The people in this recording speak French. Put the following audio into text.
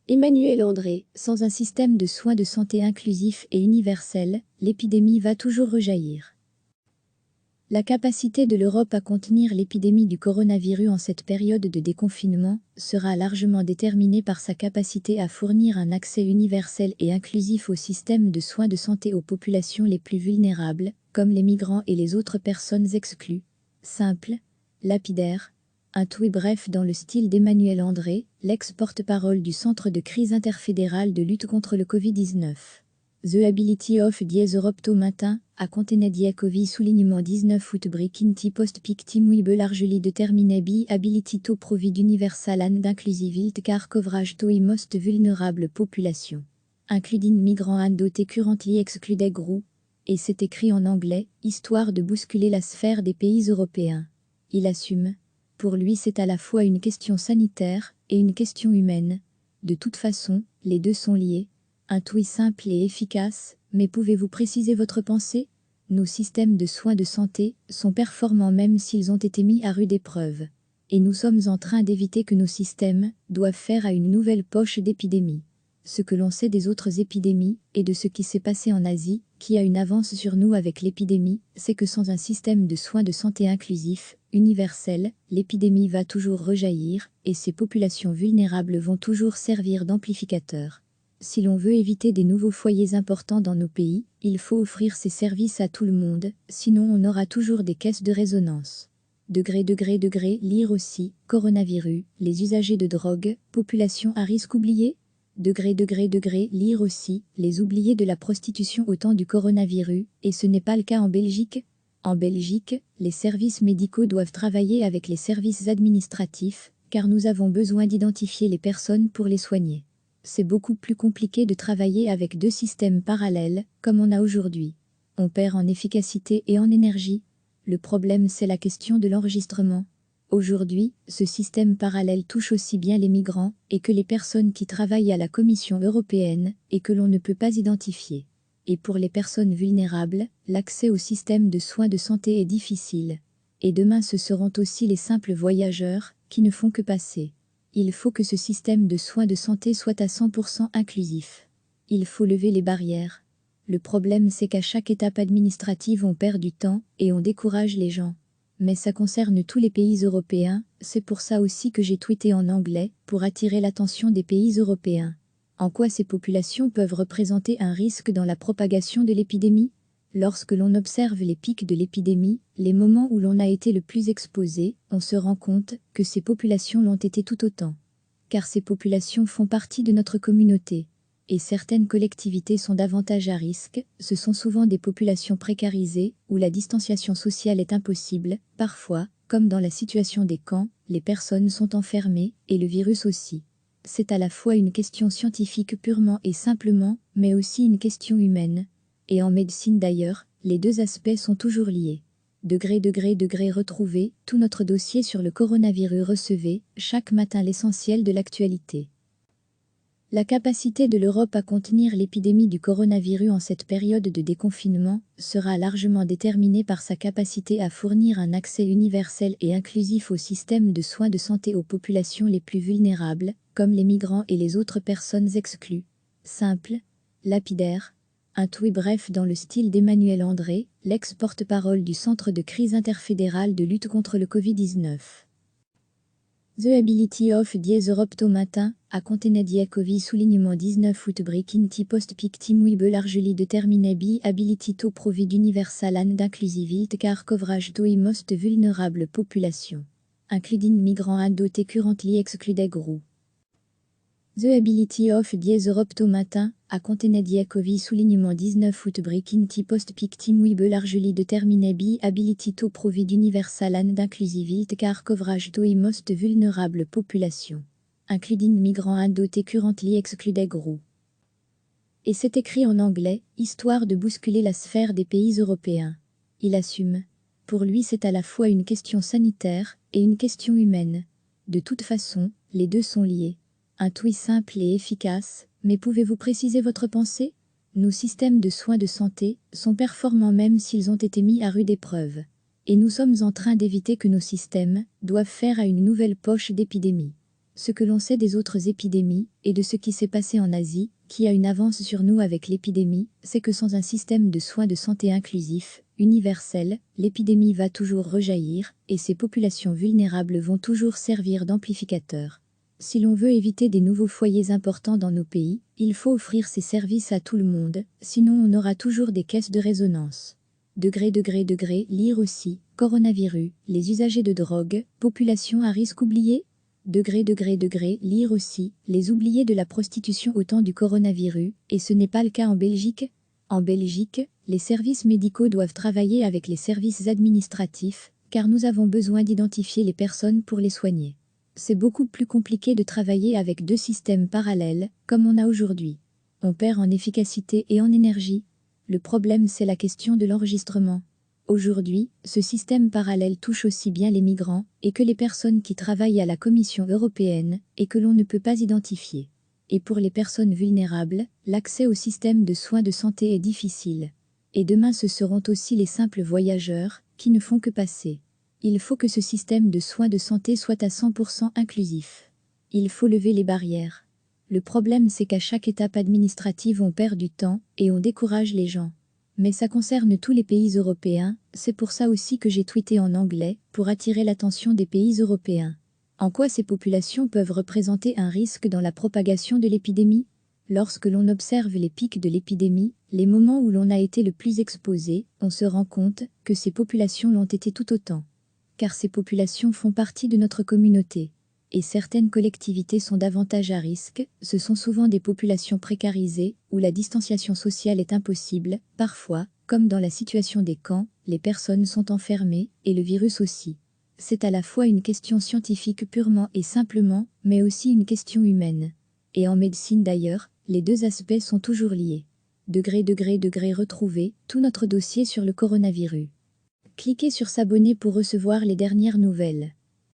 Emmanuel André, sans un système de soins de santé inclusif et universel, l'épidémie va toujours rejaillir. La capacité de l'Europe à contenir l'épidémie du coronavirus en cette période de déconfinement sera largement déterminée par sa capacité à fournir un accès universel et inclusif au système de soins de santé aux populations les plus vulnérables, comme les migrants et les autres personnes exclues. Simple, lapidaire, un tout et bref dans le style d'Emmanuel André, l'ex-porte-parole du Centre de crise interfédéral de lutte contre le Covid-19. The ability of the Europe to maintain, a contened the COVID soulignement 19 outbreaking post victim will be largely determined by ability to provide universal and inclusive healthcare coverage to the most vulnerable population, including migrants and those currently excluded groups, et c'est écrit en anglais, histoire de bousculer la sphère des pays européens. Il assume. Pour lui, c'est à la fois une question sanitaire et une question humaine. De toute façon, les deux sont liés. Un tweet simple et efficace, mais pouvez-vous préciser votre pensée? Nos systèmes de soins de santé sont performants même s'ils ont été mis à rude épreuve. Et nous sommes en train d'éviter que nos systèmes doivent faire à une nouvelle poche d'épidémie. Ce que l'on sait des autres épidémies et de ce qui s'est passé en Asie, qui a une avance sur nous avec l'épidémie, c'est que sans un système de soins de santé inclusif, universel, l'épidémie va toujours rejaillir et ces populations vulnérables vont toujours servir d'amplificateurs. Si l'on veut éviter des nouveaux foyers importants dans nos pays, il faut offrir ces services à tout le monde, sinon on aura toujours des caisses de résonance. Lire aussi, coronavirus, les usagers de drogue, population à risque oubliée. Lire aussi, les oubliés de la prostitution au temps du coronavirus, et ce n'est pas le cas en Belgique. En Belgique, les services médicaux doivent travailler avec les services administratifs, car nous avons besoin d'identifier les personnes pour les soigner. C'est beaucoup plus compliqué de travailler avec deux systèmes parallèles, comme on a aujourd'hui. On perd en efficacité et en énergie. Le problème, c'est la question de l'enregistrement. Aujourd'hui, ce système parallèle touche aussi bien les migrants et que les personnes qui travaillent à la Commission européenne et que l'on ne peut pas identifier. Et pour les personnes vulnérables, l'accès au système de soins de santé est difficile. Et demain, ce seront aussi les simples voyageurs qui ne font que passer. Il faut que ce système de soins de santé soit à 100% inclusif. Il faut lever les barrières. Le problème, c'est qu'à chaque étape administrative, on perd du temps et on décourage les gens. Mais ça concerne tous les pays européens, c'est pour ça aussi que j'ai tweeté en anglais, pour attirer l'attention des pays européens. En quoi ces populations peuvent représenter un risque dans la propagation de l'épidémie? Lorsque l'on observe les pics de l'épidémie, les moments où l'on a été le plus exposé, on se rend compte que ces populations l'ont été tout autant. Car ces populations font partie de notre communauté. Et certaines collectivités sont davantage à risque, ce sont souvent des populations précarisées, où la distanciation sociale est impossible, parfois, comme dans la situation des camps, les personnes sont enfermées, et le virus aussi. C'est à la fois une question scientifique purement et simplement, mais aussi une question humaine. Et en médecine d'ailleurs, les deux aspects sont toujours liés. Retrouvez tout notre dossier sur le coronavirus. Recevez chaque matin l'essentiel de l'actualité. La capacité de l'Europe à contenir l'épidémie du coronavirus en cette période de déconfinement sera largement déterminée par sa capacité à fournir un accès universel et inclusif au système de soins de santé aux populations les plus vulnérables, comme les migrants et les autres personnes exclues. Simple, lapidaire, un tout et bref dans le style d'Emmanuel André, l'ex-porte-parole du Centre de crise interfédéral de lutte contre le Covid-19. The ability of the Europe to maintain, a contened the COVID soulignement 19 outbreaking post victim will be largely determined by ability to provide universal and inclusive healthcare coverage to the most vulnerable population, including migrants and those currently excluded groups. The ability of the Europe to maintain, a contened the COVID soulignement 19 outbreaking post victim will be largely determined by ability to provide universal and inclusive healthcare coverage to the most vulnerable population, including migrants and those currently excluded groups. Et c'est écrit en anglais, histoire de bousculer la sphère des pays européens. Il assume. Pour lui, c'est à la fois une question sanitaire et une question humaine. De toute façon, les deux sont liés. Un tweet simple et efficace, mais pouvez-vous préciser votre pensée? Nos systèmes de soins de santé sont performants même s'ils ont été mis à rude épreuve. Et nous sommes en train d'éviter que nos systèmes doivent faire à une nouvelle poche d'épidémie. Ce que l'on sait des autres épidémies, et de ce qui s'est passé en Asie, qui a une avance sur nous avec l'épidémie, c'est que sans un système de soins de santé inclusif, universel, l'épidémie va toujours rejaillir, et ces populations vulnérables vont toujours servir d'amplificateurs. Si l'on veut éviter des nouveaux foyers importants dans nos pays, il faut offrir ces services à tout le monde, sinon on aura toujours des caisses de résonance. Lire aussi, coronavirus, les usagers de drogue, population à risque oubliée. Lire aussi, les oubliés de la prostitution au temps du coronavirus, et ce n'est pas le cas en Belgique. En Belgique, les services médicaux doivent travailler avec les services administratifs, car nous avons besoin d'identifier les personnes pour les soigner. C'est beaucoup plus compliqué de travailler avec deux systèmes parallèles, comme on a aujourd'hui. On perd en efficacité et en énergie. Le problème, c'est la question de l'enregistrement. Aujourd'hui, ce système parallèle touche aussi bien les migrants, et que les personnes qui travaillent à la Commission européenne, et que l'on ne peut pas identifier. Et pour les personnes vulnérables, l'accès au système de soins de santé est difficile. Et demain ce seront aussi les simples voyageurs, qui ne font que passer. Il faut que ce système de soins de santé soit à 100% inclusif. Il faut lever les barrières. Le problème, c'est qu'à chaque étape administrative on perd du temps, et on décourage les gens. Mais ça concerne tous les pays européens, c'est pour ça aussi que j'ai tweeté en anglais, pour attirer l'attention des pays européens. En quoi ces populations peuvent représenter un risque dans la propagation de l'épidémie? Lorsque l'on observe les pics de l'épidémie, les moments où l'on a été le plus exposé, on se rend compte que ces populations l'ont été tout autant. Car ces populations font partie de notre communauté. Et certaines collectivités sont davantage à risque, ce sont souvent des populations précarisées, où la distanciation sociale est impossible, parfois, comme dans la situation des camps, les personnes sont enfermées, et le virus aussi. C'est à la fois une question scientifique purement et simplement, mais aussi une question humaine. Et en médecine d'ailleurs, les deux aspects sont toujours liés. Retrouvez tout notre dossier sur le coronavirus. Cliquez sur s'abonner pour recevoir les dernières nouvelles.